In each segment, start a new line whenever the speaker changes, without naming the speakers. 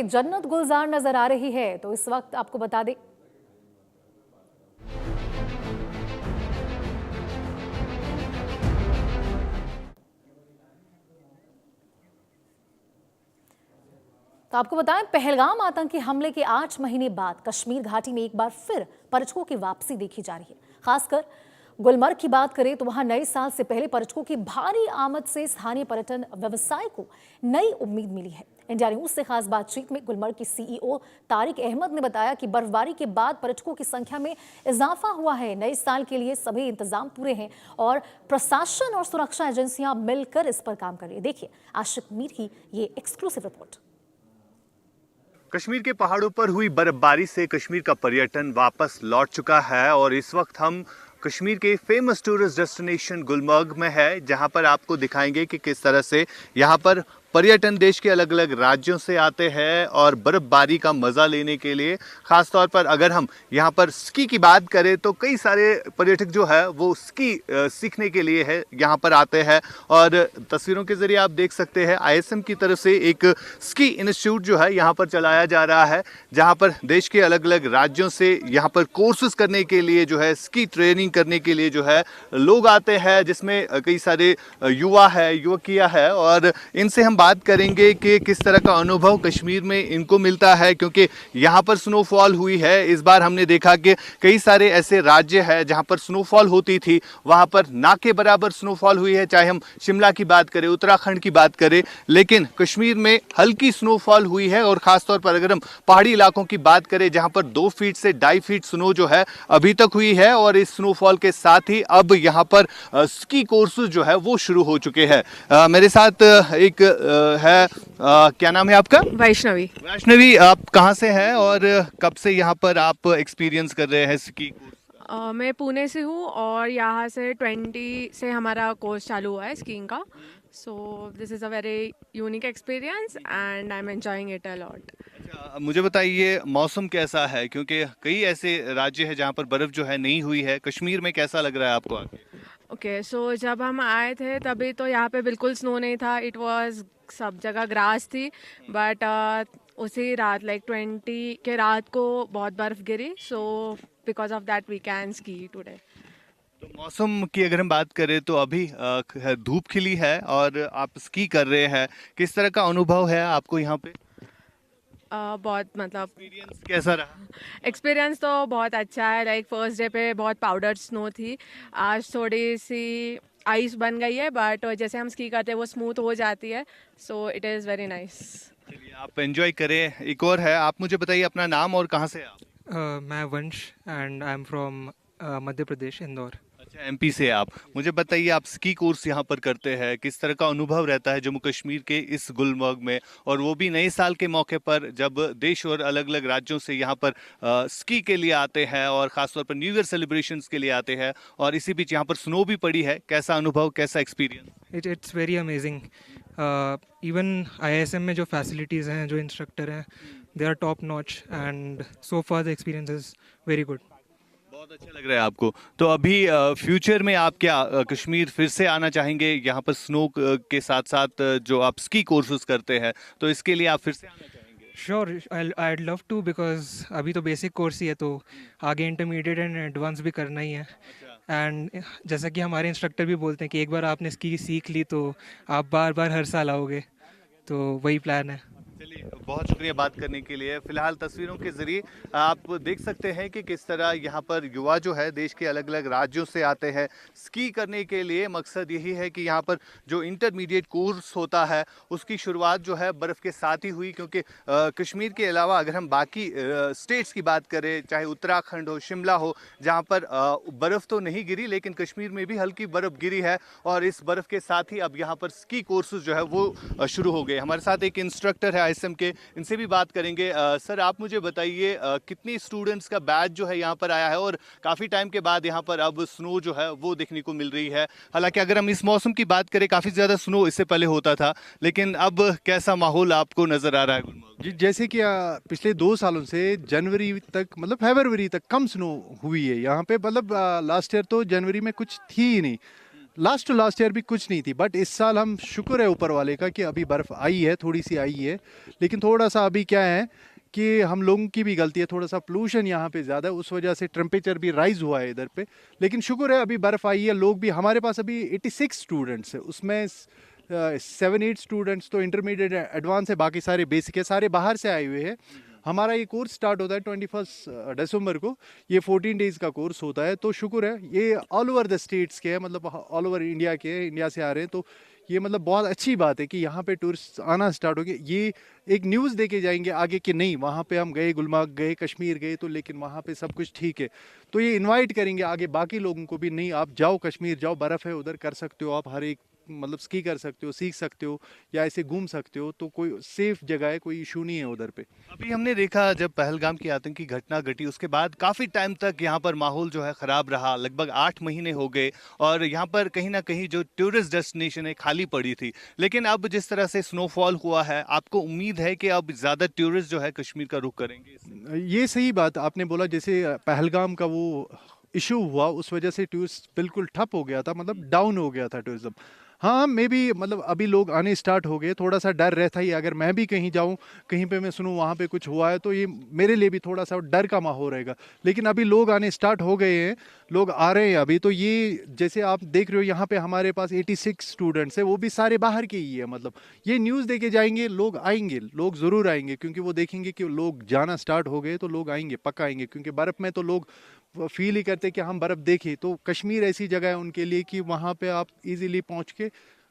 जन्नत गुलजार नजर आ रही है। तो इस वक्त आपको बता दें तो आपको बताएं, पहलगाम आतंकी हमले के 8 महीने बाद कश्मीर घाटी में एक बार फिर पर्यटकों की वापसी देखी जा रही है। खासकर गुलमर्ग की बात करें तो वहां नए साल से पहले पर्यटकों की भारी आमद से स्थानीय पर्यटन व्यवसाय को नई उम्मीद मिली है। इंडिया न्यूज से खास बातचीत में गुलमर्ग की सीईओ तारिक अहमद ने बताया कि बर्फबारी के बाद पर्यटकों की संख्या में इजाफा हुआ है। नए साल के लिए सभी इंतजाम पूरे हैं और प्रशासन और सुरक्षा एजेंसियां मिलकर इस पर काम कर रही है। देखिए आशिक मीर की ये एक्सक्लूसिव रिपोर्ट।
कश्मीर के पहाड़ों पर हुई बर्फबारी से कश्मीर का पर्यटन वापस लौट चुका है और इस वक्त हम कश्मीर के फेमस टूरिस्ट डेस्टिनेशन गुलमर्ग में है, जहां पर आपको दिखाएंगे कि किस तरह से यहां पर पर्यटन देश के अलग अलग राज्यों से आते हैं और बर्फबारी का मज़ा लेने के लिए। ख़ास तौर पर अगर हम यहाँ पर स्की की बात करें तो कई सारे पर्यटक जो है वो स्की सीखने के लिए है यहाँ पर आते हैं और तस्वीरों के ज़रिए आप देख सकते हैं आईएसएम की तरफ से एक स्की इंस्टीट्यूट जो है यहाँ पर चलाया जा रहा है, जहाँ पर देश के अलग अलग राज्यों से यहाँ पर कोर्सेज करने के लिए जो है स्की ट्रेनिंग करने के लिए जो है लोग आते हैं, जिसमें कई सारे युवा है युवकियाँ है और इनसे हम बात करेंगे कि किस तरह का अनुभव कश्मीर में इनको मिलता है, क्योंकि यहाँ पर स्नोफॉल हुई है। इस बार हमने देखा कि कई सारे ऐसे राज्य हैं जहाँ पर स्नोफॉल होती थी, वहाँ पर ना के बराबर स्नोफॉल हुई है, चाहे हम शिमला की बात करें, उत्तराखंड की बात करें, लेकिन कश्मीर में हल्की स्नोफॉल हुई है। और ख़ासतौर पर अगर हम पहाड़ी इलाकों की बात करें जहाँ पर 2 फीट से 2.5 फीट स्नो जो है अभी तक हुई है और इस स्नोफॉल के साथ ही अब यहाँ पर स्की कोर्सेज जो है वो शुरू हो चुके हैं। मेरे साथ एक है क्या नाम है आपका?
वैष्णवी।
वैष्णवी, आप कहाँ से हैं और कब से यहाँ पर आप एक्सपीरियंस कर रहे हैं स्की?
मैं पुणे से हूँ और यहाँ से 20 से हमारा कोर्स चालू हुआ है स्कीइंग का। So this is a very unique experience and I am enjoying it a lot.
अच्छा, मुझे बताइए मौसम कैसा है, क्योंकि कई ऐसे राज्य हैं जहाँ पर बर्फ़ जो है नहीं हुई है, कश्मीर में कैसा लग रहा है आपको आके?
ओके, सो जब हम आए थे तभी तो यहाँ पे बिल्कुल स्नो नहीं था, इट वाज सब जगह ग्रास थी, बट उसी रात लाइक 20 के रात को बहुत बर्फ़ गिरी। So because of that we can ski today.
तो मौसम की अगर हम बात करें तो अभी धूप खिली है और आप स्की कर रहे हैं, किस तरह का अनुभव है आपको यहाँ पे?
बहुत मतलब
एक्सपीरियंस कैसा रहा?
एक्सपीरियंस तो बहुत अच्छा है। लाइक फर्स्ट डे पे बहुत पाउडर स्नो थी, आज थोड़ी सी आइस बन गई है, बट जैसे हम स्की करते हैं वो स्मूथ हो जाती है। So it is very nice.
चलिए आप एंजॉय करें। एक और है, आप मुझे बताइए अपना नाम और कहाँ से आप?
मैं वंश and I am from Madhya Pradesh, Indore.
अच्छा, एमपी से आप। मुझे बताइए आप स्की कोर्स यहाँ पर करते हैं, किस तरह का अनुभव रहता है जम्मू कश्मीर के इस गुलमर्ग में, और वो भी नए साल के मौके पर जब देश और अलग अलग राज्यों से यहाँ पर स्की के लिए आते हैं और ख़ासतौर पर न्यू ईयर सेलिब्रेशंस के लिए आते हैं और इसी बीच यहाँ पर स्नो भी पड़ी है, कैसा अनुभव, कैसा experience?
It's very amazing. Even ISM में जो फैसिलिटीज़ हैं, जो इंस्ट्रक्टर हैं, they are top notch and so far the experience is very good.
बहुत अच्छा लग रहा है आपको। तो अभी फ्यूचर में आप क्या कश्मीर फिर से आना चाहेंगे यहाँ पर स्नो के साथ साथ जो आप स्की कोर्सेज करते हैं, तो इसके लिए आप फिर से आना चाहेंगे?
Sure, I'd love to because अभी तो बेसिक कोर्स ही है, तो आगे इंटरमीडिएट एंड एडवांस भी करना ही है। एंड जैसा कि हमारे इंस्ट्रक्टर भी बोलते हैं कि एक बार आपने स्की सीख ली तो आप बार बार हर साल आओगे, तो वही प्लान है।
चलिए, बहुत शुक्रिया बात करने के लिए। फिलहाल तस्वीरों के जरिए आप देख सकते हैं कि किस तरह यहाँ पर युवा जो है देश के अलग अलग राज्यों से आते हैं स्की करने के लिए। मकसद यही है कि यहाँ पर जो इंटरमीडिएट कोर्स होता है उसकी शुरुआत जो है बर्फ़ के साथ ही हुई, क्योंकि कश्मीर के अलावा अगर हम बाकी स्टेट्स की बात करें, चाहे उत्तराखंड हो, शिमला हो, जहाँ पर बर्फ़ तो नहीं गिरी लेकिन कश्मीर में भी हल्की बर्फ़ गिरी है और इस बर्फ़ के साथ ही अब यहाँ पर स्की कोर्सेज जो है वो शुरू हो गए। हमारे साथ एक इंस्ट्रक्टर है आईएसएम के, इनसे भी बात करेंगे। सर, आप मुझे बताइए कितनी स्टूडेंट्स का बैच जो है यहाँ पर आया है और काफ़ी टाइम के बाद यहाँ पर अब स्नो जो है वो देखने को मिल रही है। हालांकि अगर हम इस मौसम की बात करें, काफ़ी ज़्यादा स्नो इससे पहले होता था, लेकिन अब कैसा माहौल आपको नज़र आ रहा है गुलमर्ग?
जी, जैसे कि पिछले 2 सालों से जनवरी तक, मतलब फरवरी तक कम स्नो हुई है यहाँ पे। मतलब लास्ट ईयर तो जनवरी में कुछ थी ही नहीं, लास्ट टू लास्ट ईयर भी कुछ नहीं थी, बट इस साल हम शुक्र है ऊपर वाले का कि अभी बर्फ़ आई है, थोड़ी सी आई है। लेकिन थोड़ा सा अभी क्या है कि हम लोगों की भी गलती है, थोड़ा सा पोल्यूशन यहाँ पे ज़्यादा है, उस वजह से टेम्परेचर भी राइज हुआ है इधर पे। लेकिन शुक्र है अभी बर्फ़ आई है, लोग भी, हमारे पास अभी 86 स्टूडेंट्स है, उसमें 7-8 स्टूडेंट्स तो इंटरमीडिएट एडवांस है, बाकी सारे बेसिक है, सारे बाहर से आए हुए हैं। हमारा ये कोर्स स्टार्ट होता है 21 दिसंबर को, ये 14 डेज़ का कोर्स होता है। तो शुक्र है ये ऑल ओवर द स्टेट्स के है, मतलब ऑल ओवर इंडिया के हैं, इंडिया से आ रहे हैं। तो ये मतलब बहुत अच्छी बात है कि यहाँ पे टूरिस्ट आना स्टार्ट हो गए। ये एक न्यूज़ दे के जाएंगे आगे कि नहीं, वहाँ पे हम गए, गुलमर्ग गए, कश्मीर गए, तो लेकिन वहाँ पे सब कुछ ठीक है। तो ये इनवाइट करेंगे आगे बाकी लोगों को भी, नहीं आप जाओ कश्मीर जाओ, बर्फ़ है उधर, कर सकते हो आप, हर एक मतलब स्की कर सकते हो, सीख सकते हो या ऐसे घूम सकते हो। तो कोई सेफ जगह है, कोई इशू नहीं है उधर पे।
अभी हमने देखा जब पहलगाम की आतंकी घटना घटी उसके बाद काफ़ी टाइम तक यहाँ पर माहौल जो है ख़राब रहा, लगभग 8 महीने हो गए और यहाँ पर कहीं ना कहीं जो टूरिस्ट डेस्टिनेशन है खाली पड़ी थी। लेकिन अब जिस तरह से स्नोफॉल हुआ है, आपको उम्मीद है कि अब ज़्यादा टूरिस्ट जो है कश्मीर का रुख करेंगे इससे?
ये सही बात आपने बोला, जैसे पहलगाम का वो इशू हुआ उस वजह से टूरिस्ट बिल्कुल ठप हो गया था, मतलब डाउन हो गया था टूरिज्म। हाँ, मे भी मतलब अभी लोग आने स्टार्ट हो गए, थोड़ा सा डर रहता ही, अगर मैं भी कहीं जाऊँ, कहीं पे मैं सुनूँ वहाँ पे कुछ हुआ है, तो ये मेरे लिए भी थोड़ा सा डर का माहौल रहेगा। लेकिन अभी लोग आने स्टार्ट हो गए हैं, लोग आ रहे हैं अभी। तो ये जैसे आप देख रहे हो यहाँ पे हमारे पास 86 स्टूडेंट्स हैं, वो भी सारे बाहर के ही है। मतलब ये न्यूज़ दे के जाएंगे, लोग आएंगे, लोग ज़रूर आएंगे, क्योंकि वो देखेंगे कि लोग जाना स्टार्ट हो गए तो लोग आएंगे, पक्का आएंगे। क्योंकि बर्फ़ में तो लोग फील ही करते कि हम बर्फ़ देखें। तो कश्मीर ऐसी जगह है उनके लिए कि वहाँ पे आप इजीली पहुँच के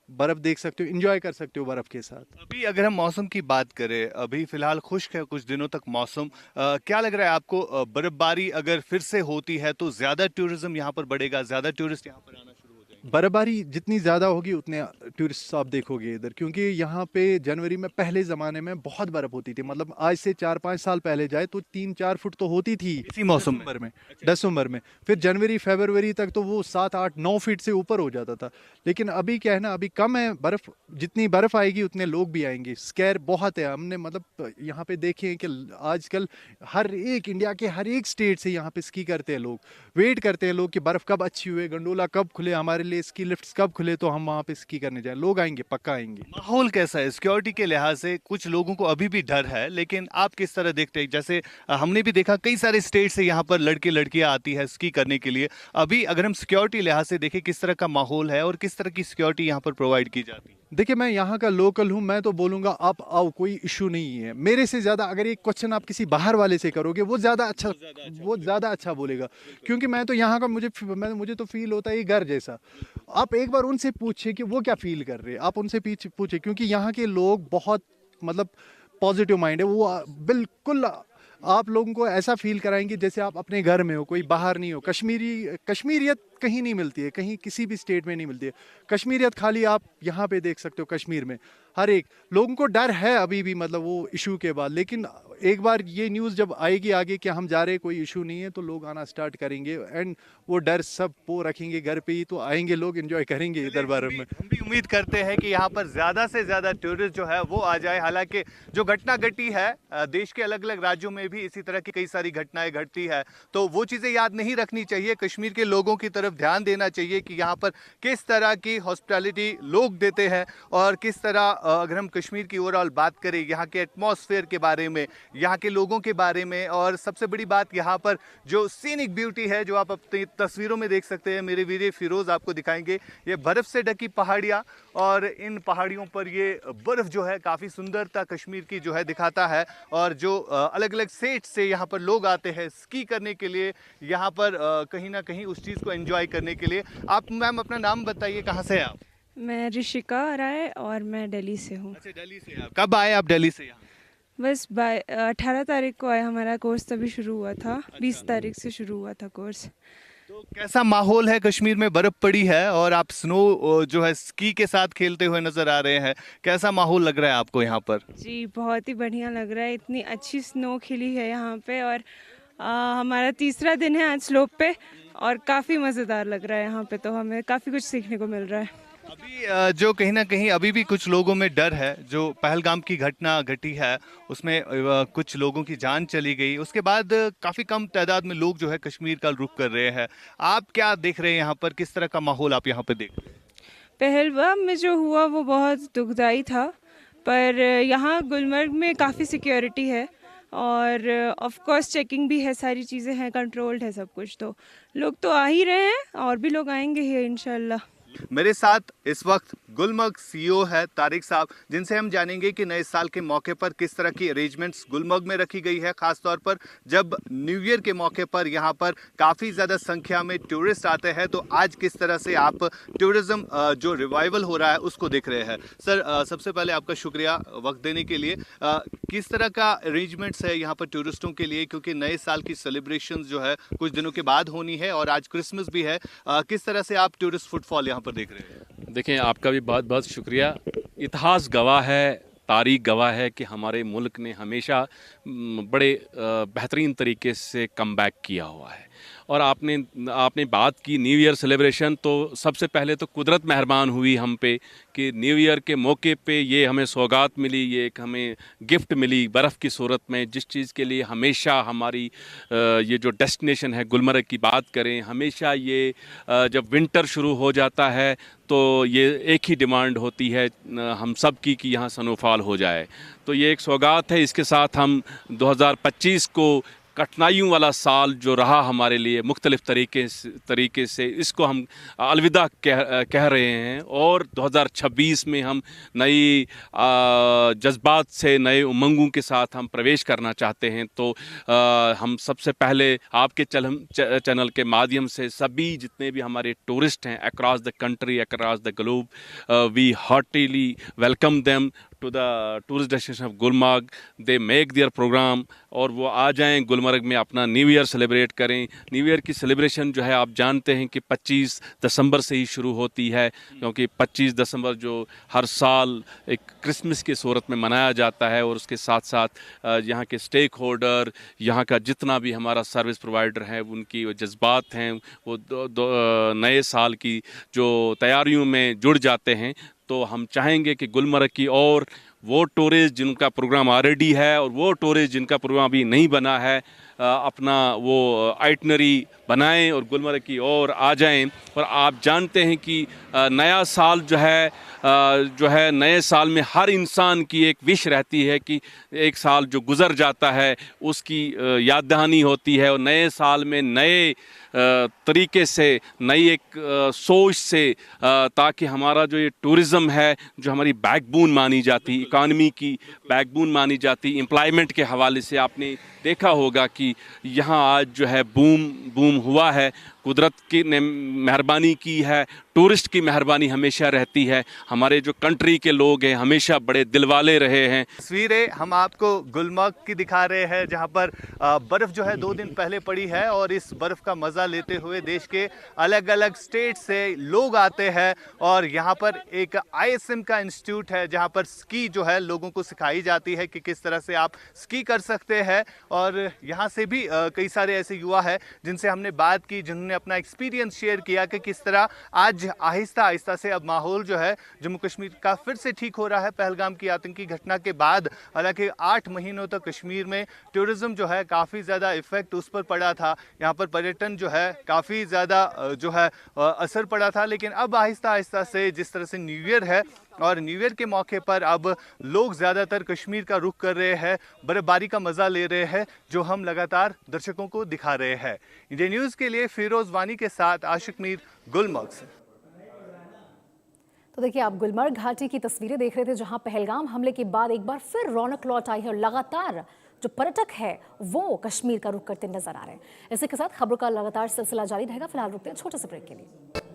बर्फ़ देख सकते हो, एंजॉय कर सकते हो बर्फ़ के साथ।
अभी अगर हम मौसम की बात करें, अभी फिलहाल खुश्क है कुछ दिनों तक मौसम, क्या लग रहा है आपको, बर्फबारी अगर फिर से होती है तो ज़्यादा टूरिज्म यहाँ पर बढ़ेगा, ज़्यादा टूरिस्ट यहाँ पर आना शुरू हो जाएंगे?
बर्फबारी जितनी ज़्यादा होगी उतने टूरिस्ट आप देखोगे इधर, क्योंकि यहाँ पे जनवरी में पहले ज़माने में बहुत बर्फ़ होती थी। मतलब आज से 4-5 साल पहले जाए तो 3-4 फुट तो होती थी
इसी मौसम में?
दिसंबर में। दिसंबर में फिर जनवरी फरवरी तक तो वो 7-8-9 फीट से ऊपर हो जाता था। लेकिन अभी क्या है ना, अभी कम है बर्फ़, जितनी बर्फ़ आएगी उतने लोग भी आएंगे। स्कैर बहुत है, हमने मतलब यहाँ पे देखे हैं कि आजकल हर एक इंडिया के हर एक स्टेट से यहाँ पे स्की करते हैं लोग, वेट करते हैं लोग कि बर्फ़ कब अच्छी हुए, गंडोला कब खुले हमारे लिए, स्की लिफ्ट्स कब खुले तो हम वहाँ पे स्की करने जाएं। लोग आएंगे, पक्का आएंगे।
माहौल कैसा है सिक्योरिटी के लिहाज से? कुछ लोगों को अभी भी डर है, लेकिन आप किस तरह देखते हैं? जैसे हमने भी देखा कई सारे स्टेट से यहाँ पर लड़के लड़कियां आती है स्की करने के लिए। अभी अगर हम सिक्योरिटी लिहाज से देखें, किस तरह का माहौल है और किस तरह की सिक्योरिटी यहाँ पर प्रोवाइड की जाती है?
देखिए, मैं यहाँ का लोकल हूँ, मैं तो बोलूँगा आप आओ, कोई इशू नहीं है। मेरे से ज़्यादा अगर ये क्वेश्चन आप किसी बाहर वाले से करोगे, वो ज़्यादा अच्छा बोलेगा, क्योंकि मैं तो यहाँ का, मुझे तो फील होता है ये घर जैसा। आप एक बार उनसे पूछिए कि वो क्या फील कर रहे हैं, आप उनसे पूछिए, क्योंकि यहाँ के लोग बहुत मतलब पॉजिटिव माइंड है। वो बिल्कुल आप लोगों को ऐसा फील कराएंगे जैसे आप अपने घर में हो, कोई बाहर नहीं हो। कश्मीरियत कहीं नहीं मिलती है, कहीं किसी भी स्टेट में नहीं मिलती है। कश्मीरियत खाली आप यहाँ पे देख सकते हो कश्मीर में। हर एक लोगों को डर है अभी भी, मतलब वो इशू के बाद। लेकिन एक बार ये न्यूज़ जब आएगी आगे कि हम जा रहे, कोई इशू नहीं है, तो लोग आना स्टार्ट करेंगे एंड वो डर सब वो रखेंगे घर पे ही, तो आएंगे लोग, एंजॉय करेंगे इधर बार में।
हम भी उम्मीद करते हैं कि यहाँ पर ज़्यादा से ज़्यादा टूरिस्ट जो है वो आ जाए। हालांकि जो घटना घटी है, देश के अलग अलग राज्यों में भी इसी तरह की कई सारी घटनाएं घटती है, तो वो चीज़ें याद नहीं रखनी चाहिए। कश्मीर के लोगों की तरफ ध्यान देना चाहिए कि यहाँ पर किस तरह की हॉस्पिटैलिटी लोग देते हैं और किस तरह, अगर हम कश्मीर की ओवरऑल बात करें, यहाँ के एटमॉस्फेयर के बारे में, यहाँ के लोगों के बारे में, और सबसे बड़ी बात यहाँ पर जो सीनिक ब्यूटी है जो आप अपनी तस्वीरों में देख सकते हैं, मेरे वीरे फिरोज आपको दिखाएंगे, ये बर्फ़ से ढकी पहाड़ियाँ, और इन पहाड़ियों पर ये बर्फ़ जो है काफ़ी सुंदरता कश्मीर की जो है दिखाता है। और जो अलग अलग स्टेट से यहाँ पर लोग आते हैं स्की करने के लिए, यहाँ पर कहीं ना कहीं उस चीज़ को एंजॉय करने के लिए। आप मैम अपना नाम बताइए, कहाँ से हैं आप?
मैं ऋषिका राय और मैं दिल्ली से हूँ।
अच्छा, दिल्ली से आप कब आए? आप दिल्ली से यहाँ?
बस 18 तारीख को आया, हमारा कोर्स तभी शुरू हुआ था। 20 तारीख से शुरू हुआ था कोर्स।
तो कैसा माहौल है? कश्मीर में बर्फ पड़ी है और आप स्नो जो है स्की के साथ खेलते हुए नजर आ रहे हैं, कैसा माहौल लग रहा है आपको यहाँ पर?
जी, बहुत ही बढ़िया लग रहा है। इतनी अच्छी स्नो खिली है यहाँ पे, और हमारा तीसरा दिन है आज स्लोप पे, और काफ़ी मज़ेदार लग रहा है यहाँ पे। तो हमें काफ़ी कुछ सीखने को मिल रहा है।
अभी जो कहीं ना कहीं अभी भी कुछ लोगों में डर है, जो पहलगाम की घटना घटी है उसमें कुछ लोगों की जान चली गई, उसके बाद काफी कम तादाद में लोग जो है कश्मीर का रुख कर रहे हैं। आप क्या देख रहे हैं यहाँ पर, किस तरह का माहौल आप यहाँ पे देख रहे हैं?
पहलगाम में जो हुआ वो बहुत दुखदाई था, पर यहाँ गुलमर्ग में काफ़ी सिक्योरिटी है और ऑफ कोर्स चेकिंग भी है, सारी चीज़ें हैं, कंट्रोल्ड है सब कुछ। तो लोग तो आ ही रहे हैं और भी लोग आएंगे ही इंशाल्लाह।
मेरे साथ इस वक्त गुलमर्ग सीईओ है तारिक साहब, जिनसे हम जानेंगे कि नए साल के मौके पर किस तरह की अरेंजमेंट्स गुलमर्ग में रखी गई है, खासतौर पर जब न्यू ईयर के मौके पर यहाँ पर काफ़ी ज़्यादा संख्या में टूरिस्ट आते हैं, तो आज किस तरह से आप टूरिज्म जो रिवाइवल हो रहा है उसको देख रहे हैं। सर, सबसे पहले आपका शुक्रिया वक्त देने के लिए। किस तरह का अरेंजमेंट्स है यहाँ पर टूरिस्टों के लिए, क्योंकि नए साल की सेलिब्रेशन जो है कुछ दिनों के बाद होनी है और आज क्रिसमस भी है। किस तरह से आप टूरिस्ट फुटफॉल यहाँ पर देख रहे हैं?
देखें, आपका भी बहुत बहुत शुक्रिया। इतिहास गवाह है, तारीख गवाह है कि हमारे मुल्क ने हमेशा बड़े बेहतरीन तरीके से कमबैक किया हुआ है। और आपने बात की न्यू ईयर सेलिब्रेशन, तो सबसे पहले तो कुदरत मेहरबान हुई हम पे कि न्यू ईयर के मौके पे ये हमें सौगात मिली, ये एक हमें गिफ्ट मिली बर्फ़ की सूरत में, जिस चीज़ के लिए हमेशा हमारी ये जो डेस्टिनेशन है गुलमर्ग की बात करें, हमेशा ये जब विंटर शुरू हो जाता है तो ये एक ही डिमांड होती है हम सब की कि यहाँ स्नोफॉल हो जाए। तो ये एक सौगात है। इसके साथ हम 2025 को कठिनाइयों वाला साल जो रहा हमारे लिए मुख्तलिफ तरीके से इसको हम अलविदा कह रहे हैं, और 2026 में हम नई जज्बात से, नए उमंगों के साथ हम प्रवेश करना चाहते हैं। तो हम सबसे पहले आपके चैनल के माध्यम से सभी जितने भी हमारे टूरिस्ट हैं across the country, across the globe, we heartily welcome them to the tourist destination of Gulmarg. They make their program और वो आ जाएं गुलमर्ग में, अपना न्यू ईयर सेलिब्रेट करें। न्यू ईयर की सेलिब्रेशन जो है आप जानते हैं कि 25 दिसंबर से ही शुरू होती है, क्योंकि 25 दिसंबर जो हर साल एक क्रिसमस की सूरत में मनाया जाता है, और उसके साथ साथ यहाँ के स्टेक होल्डर, यहाँ का जितना भी हमारा सर्विस प्रोवाइडर है, उनकी वो जज्बात हैं वो नए साल की जो तैयारियों में जुड़ जाते हैं। तो हम चाहेंगे कि गुलमर्ग की और वो टूरिस्ट जिनका प्रोग्राम ऑलरेडी है और वो टूरिस्ट जिनका प्रोग्राम अभी नहीं बना है, अपना वो आइटनरी बनाएं और गुलमर्ग की ओर आ जाएं। और आप जानते हैं कि नया साल जो है नए साल में हर इंसान की एक विश रहती है कि एक साल जो गुज़र जाता है उसकी याद दहानी होती है, और नए साल में नए तरीके से, नई एक सोच से, ताकि हमारा जो ये टूरिज़्म है, जो हमारी बैकबोन मानी जाती, इकानमी की बैकबोन मानी जाती, एम्प्लॉयमेंट के हवाले से आपने देखा होगा कि यहाँ आज जो है बूम हुआ है। कुदरत की ने मेहरबानी की है, टूरिस्ट की मेहरबानी हमेशा रहती है। हमारे जो कंट्री के लोग हैं हमेशा बड़े दिलवाले रहे हैं।
तस्वीरें हम आपको गुलमर्ग की दिखा रहे हैं, जहां पर बर्फ़ जो है 2 दिन पहले पड़ी है, और इस बर्फ़ का मज़ा लेते हुए देश के अलग अलग स्टेट से लोग आते हैं। और यहाँ पर एक ISM का इंस्टीट्यूट है जहाँ पर स्की जो है लोगों को सिखाई जाती है कि किस तरह से आप स्की कर सकते हैं। और यहाँ से भी कई सारे ऐसे युवा हैं जिनसे हमने बात की, जिन्होंने अपना एक्सपीरियंस शेयर किया कि किस तरह आज आहिस्ता आहिस्ता से अब माहौल जो है जम्मू कश्मीर का फिर से ठीक हो रहा है पहलगाम की आतंकी घटना के बाद। हालांकि 8 महीनों तक कश्मीर में टूरिज्म जो है काफ़ी ज़्यादा इफेक्ट उस पर पड़ा था, यहाँ पर पर्यटन जो है काफ़ी ज़्यादा जो है असर पड़ा था। लेकिन अब आहिस्ता आहिस्ता से जिस तरह से न्यू ईयर है, और न्यू ईयर के मौके पर अब लोग ज़्यादातर कश्मीर का रुख कर रहे हैं, बर्फबारी का मज़ा ले रहे हैं, जो हम लगातार दर्शकों को दिखा रहे हैं। इंडिया न्यूज़ के लिए फिरोज वानी के साथ आशिक मीर, गुलमर्ग से।
तो देखिए, आप गुलमर्ग घाटी की तस्वीरें देख रहे थे, जहां पहलगाम हमले के बाद एक बार फिर रौनक लौट आई है और लगातार जो पर्यटक है वो कश्मीर का रुख करते नजर आ रहे हैं। इसी के साथ खबरों का लगातार सिलसिला जारी रहेगा। फिलहाल रुकते हैं छोटे से ब्रेक के लिए।